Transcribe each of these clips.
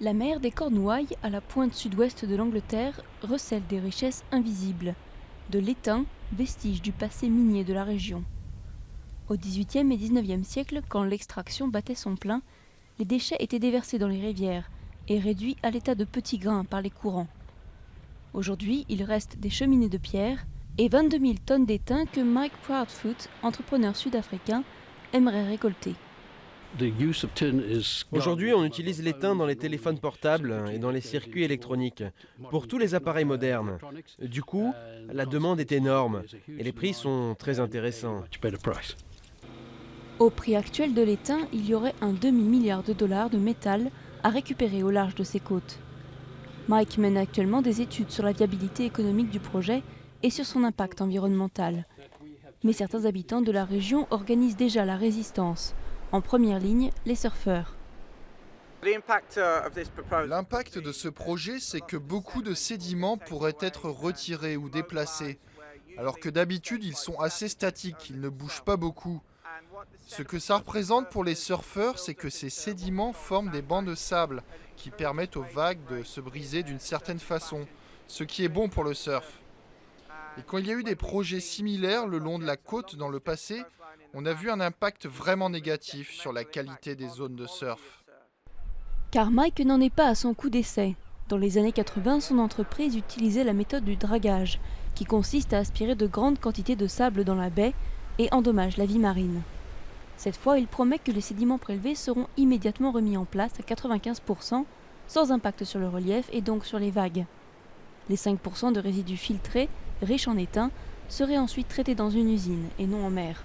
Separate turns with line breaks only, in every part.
La mer des Cornouailles, à la pointe sud-ouest de l'Angleterre, recèle des richesses invisibles, de l'étain, vestige du passé minier de la région. Au XVIIIe et XIXe siècle, quand l'extraction battait son plein, les déchets étaient déversés dans les rivières et réduits à l'état de petits grains par les courants. Aujourd'hui, il reste des cheminées de pierre et 22 000 tonnes d'étain que Mike Proudfoot, entrepreneur sud-africain, aimerait récolter.
Aujourd'hui, on utilise l'étain dans les téléphones portables et dans les circuits électroniques, pour tous les appareils modernes. Du coup, la demande est énorme et les prix sont très intéressants.
Au prix actuel de l'étain, il y aurait un demi-milliard de dollars de métal à récupérer au large de ces côtes. Mike mène actuellement des études sur la viabilité économique du projet et sur son impact environnemental. Mais certains habitants de la région organisent déjà la résistance. En première ligne, les surfeurs.
L'impact de ce projet, c'est que beaucoup de sédiments pourraient être retirés ou déplacés, alors que d'habitude, ils sont assez statiques, ils ne bougent pas beaucoup. Ce que ça représente pour les surfeurs, c'est que ces sédiments forment des bancs de sable qui permettent aux vagues de se briser d'une certaine façon, ce qui est bon pour le surf. Et quand il y a eu des projets similaires le long de la côte dans le passé, on a vu un impact vraiment négatif sur la qualité des zones de surf.
Car Mike n'en est pas à son coup d'essai. Dans les années 80, son entreprise utilisait la méthode du dragage, qui consiste à aspirer de grandes quantités de sable dans la baie et endommage la vie marine. Cette fois, il promet que les sédiments prélevés seront immédiatement remis en place à 95%, sans impact sur le relief et donc sur les vagues. Les 5% de résidus filtrés, riches en étain, seraient ensuite traités dans une usine et non en mer.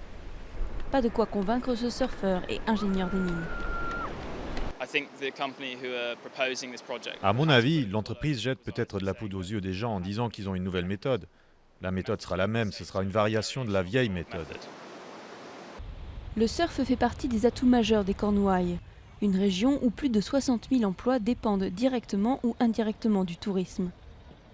Pas de quoi convaincre ce surfeur et ingénieur des mines.
À mon avis, l'entreprise jette peut-être de la poudre aux yeux des gens en disant qu'ils ont une nouvelle méthode. La méthode sera la même, ce sera une variation de la vieille méthode.
Le surf fait partie des atouts majeurs des Cornouailles, une région où plus de 60 000 emplois dépendent directement ou indirectement du tourisme.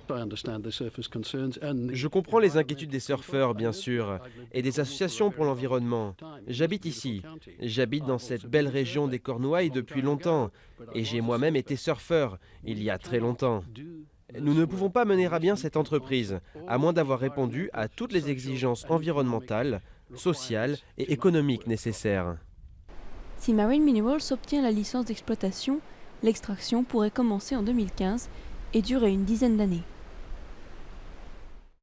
Je comprends les inquiétudes des surfeurs, bien sûr, et des associations pour l'environnement. J'habite ici. J'habite dans cette belle région des Cornouailles depuis longtemps, et j'ai moi-même été surfeur, il y a très longtemps. Nous ne pouvons pas mener à bien cette entreprise, à moins d'avoir répondu à toutes les exigences environnementales, sociales et économiques nécessaires.
Si Marine Minerals obtient la licence d'exploitation, l'extraction pourrait commencer en 2015 et durer une dizaine d'années.